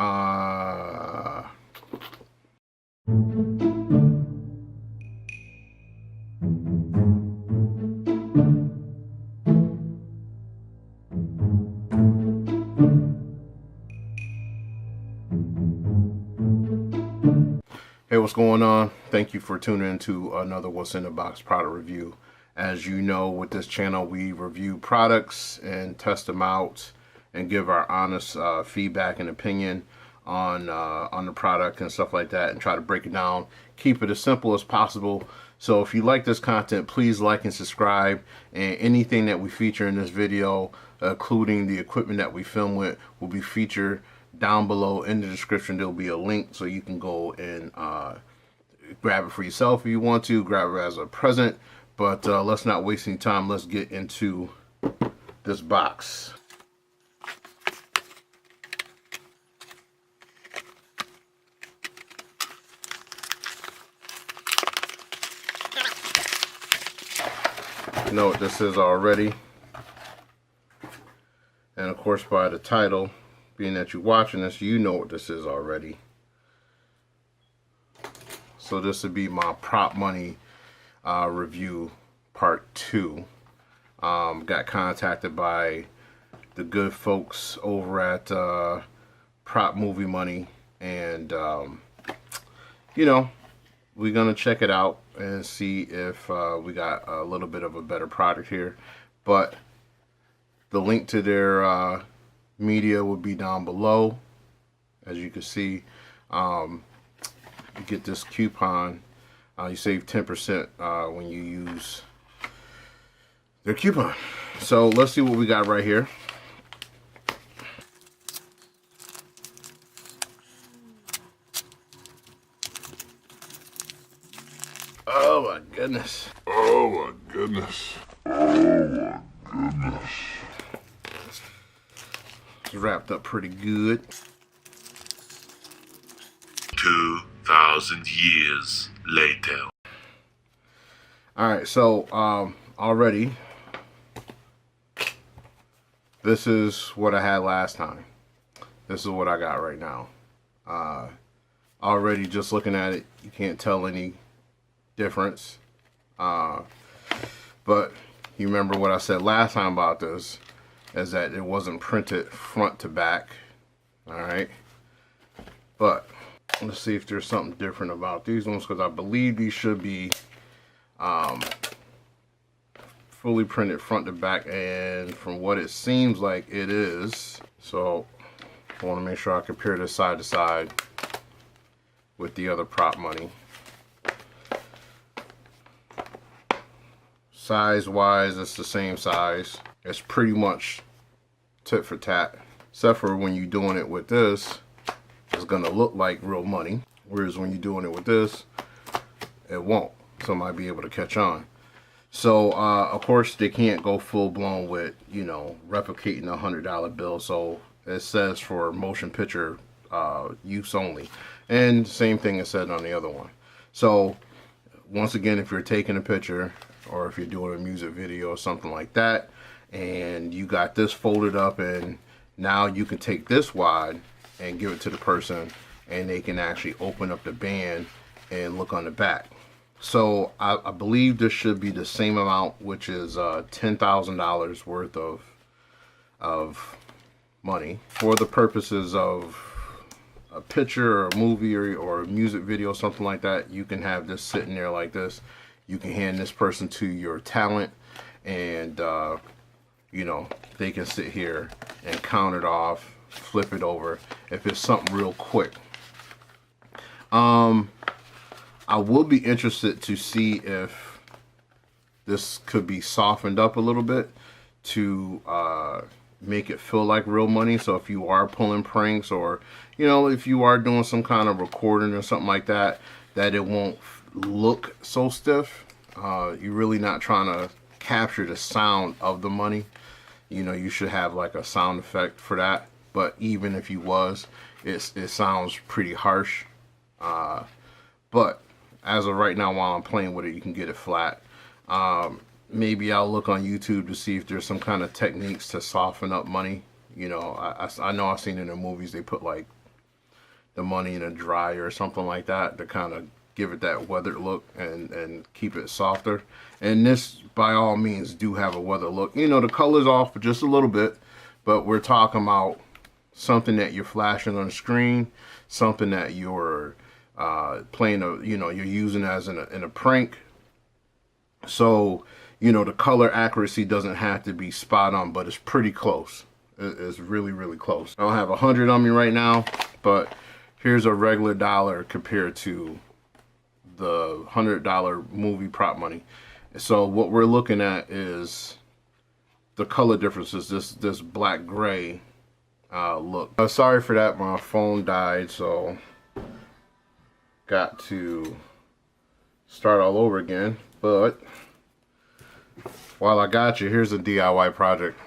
Uh, Hey, what's going on? Thank you for tuning into another What's in the Box product review. As you know, with this channel, we review products and test them out and give our honest feedback and opinion on the product and stuff like that, and try to break it down, keep it as simple as possible. So if you like this content, please like and subscribe, and anything that we feature in this video, including the equipment that we film with, will be featured down below in the description. There'll be a link so you can go and grab it for yourself if you want to, grab it as a present. But let's not waste any time. Let's get into this box. You know what this is already, and of course by the title, being that you're watching this, you know what this is already. So this would be my prop money review part 2. Got contacted by the good folks over at Prop Movie Money, and you know, we're gonna check it out and see if we got a little bit of a better product here. But the link to their media will be down below. As you can see, you get this coupon. You save 10% when you use their coupon. So let's see what we got right here. Oh my goodness. Oh my goodness. Oh my goodness. It's wrapped up pretty good. 2,000 years later. Alright, so already this is what I had last time. This is what I got right now. Already just looking at it, you can't tell any difference. But you remember what I said last time about this, is that it wasn't printed front to back. Alright, but let's see if there's something different about these ones, because I believe these should be fully printed front to back, and from what it seems like it is. So I want to make sure I compare this side to side with the other prop money. Size wise, it's the same size. It's pretty much tit for tat, except for when you're doing it with this, it's gonna look like real money, whereas when you're doing it with this, it won't. So I might be able to catch on. So of course they can't go full blown with, you know, replicating a $100 bill. So it says for motion picture use only, and same thing is said on the other one. So once again, if you're taking a picture, or if you're doing a music video or something like that, and you got this folded up, and now you can take this wide and give it to the person, and they can actually open up the band and look on the back. So I believe this should be the same amount, which is $10,000 worth of money. For the purposes of a picture or a movie or a music video, something like that, you can have this sitting there like this. You can hand this person to your talent, and you know, they can sit here and count it off, flip it over if it's something real quick. I will be interested to see if this could be softened up a little bit to make it feel like real money. So if you are pulling pranks, or you know, if you are doing some kind of recording or something like that, that it won't look so stiff. You're really not trying to capture the sound of the money. You know, you should have like a sound effect for that. But even if you was, it sounds pretty harsh. But as of right now, while I'm playing with it, you can get it flat. Maybe I'll look on YouTube to see if there's some kind of techniques to soften up money. You know, I know I've seen in the movies they put like the money in a dryer or something like that to kind of give it that weathered look and keep it softer. And this, by all means, do have a weathered look. You know, the color's off just a little bit, but we're talking about something that you're flashing on the screen, something that you're playing you're using as in a prank. So, you know, the color accuracy doesn't have to be spot on, but it's pretty close. It's really, really close. I don't have 100 on me right now, but here's a regular dollar compared to the $100 movie prop money. So what we're looking at is the color differences, this black gray look. Sorry for that, my phone died, so got to start all over again. But while I got you, here's a DIY project.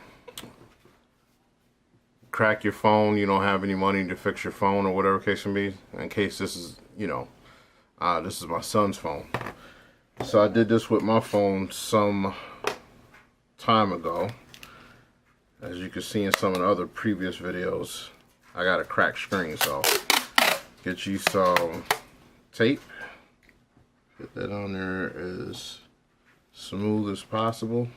Crack your phone, you don't have any money to fix your phone or whatever case may be, in case this is, you know, this is my son's phone. So I did this with my phone some time ago. As you can see in some of the other previous videos, I got a cracked screen, so get you some tape. Get that on there as smooth as possible.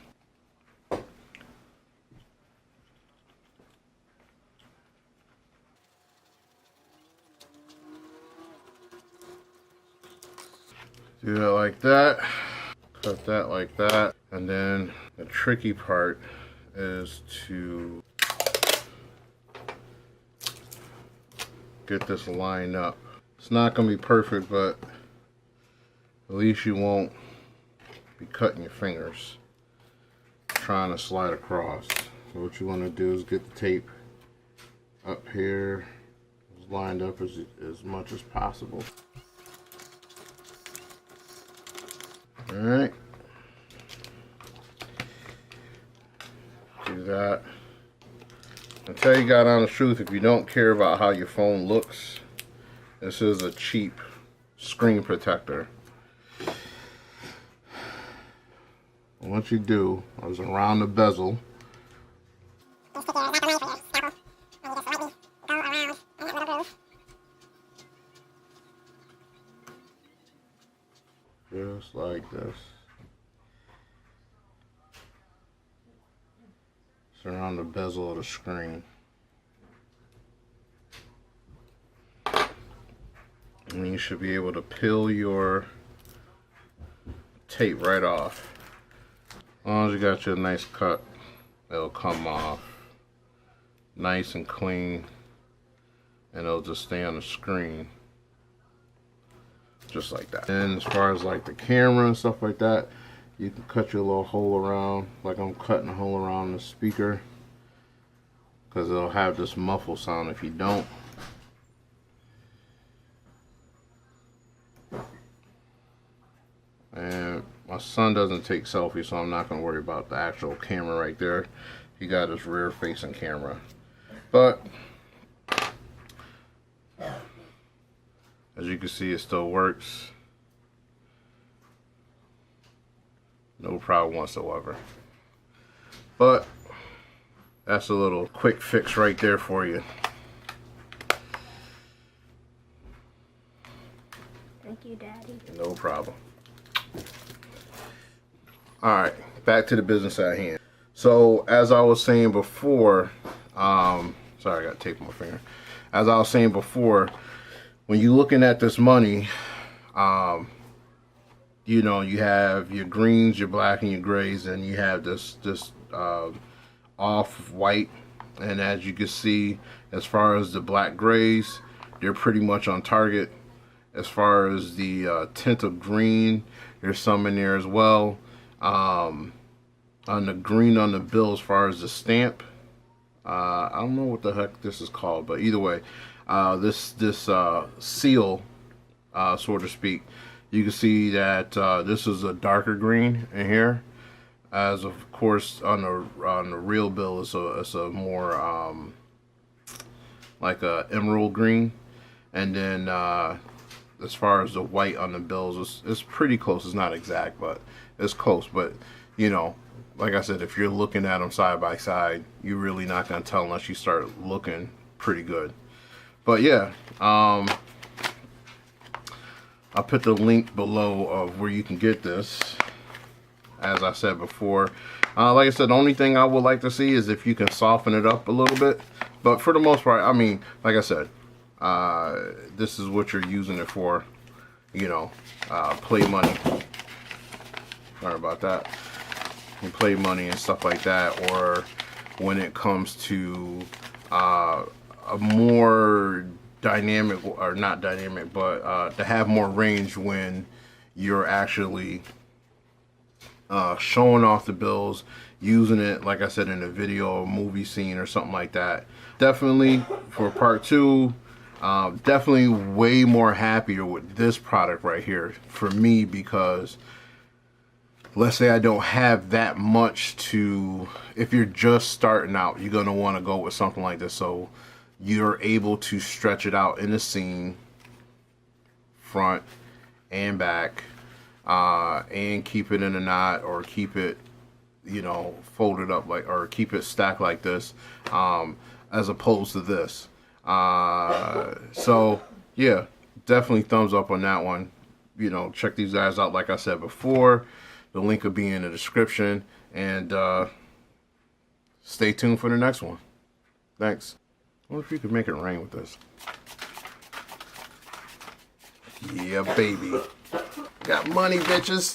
Do that like that. Cut that like that. And then the tricky part is to get this lined up. It's not going to be perfect, but at least you won't be cutting your fingers trying to slide across. So what you want to do is get the tape up here as lined up as much as possible. Alright. Do that. I'll tell you God honest truth, if you don't care about how your phone looks, this is a cheap screen protector. And what you do is around the bezel, just like this. Around the bezel of the screen. And you should be able to peel your tape right off. As long as you got your nice cut, it'll come off nice and clean, and it'll just stay on the screen just like that. And as far as like the camera and stuff like that, you can cut your little hole around, like I'm cutting a hole around the speaker, because it'll have this muffle sound if you don't. And my son doesn't take selfies, so I'm not going to worry about the actual camera right there. He got his rear facing camera. But as you can see, it still works. No problem whatsoever. But that's a little quick fix right there for you. Thank you, Daddy. No problem. Alright, back to the business at hand. So, as I was saying before, sorry, I got tape on my finger. As I was saying before, when you're looking at this money, you know, you have your greens, your black, and your grays, and you have this off-white. And as you can see, as far as the black grays, they're pretty much on target. As far as the tint of green, there's some in there as well. On the green on the bill, as far as the stamp, I don't know what the heck this is called, but either way, this seal, so to speak, you can see that this is a darker green in here, as of course on the real bill it's a more like a emerald green. And then as far as the white on the bills, it's pretty close. It's not exact, but it's close. But you know, like I said, if you're looking at them side by side, you're really not going to tell unless you start looking pretty good. But yeah, I'll put the link below of where you can get this. As I said before, like I said, the only thing I would like to see is if you can soften it up a little bit. But for the most part, I mean, like I said, this is what you're using it for. You know, play money. Sorry about that. You play money and stuff like that, or when it comes to a more dynamic, or not dynamic, but to have more range when you're actually showing off the bills, using it, like I said, in a video or movie scene or something like that. Definitely for part 2, definitely way more happier with this product right here for me, because let's say I don't have that much to, if you're just starting out, you're going to want to go with something like this. So you're able to stretch it out in the scene, front and back, and keep it in a knot, or keep it, you know, folded up, like, or keep it stacked like this, as opposed to this. So yeah, definitely thumbs up on that one. You know, check these guys out, like I said before. The link will be in the description, and stay tuned for the next one. Thanks. I wonder if you could make it rain with this. Yeah, baby. Got money, bitches.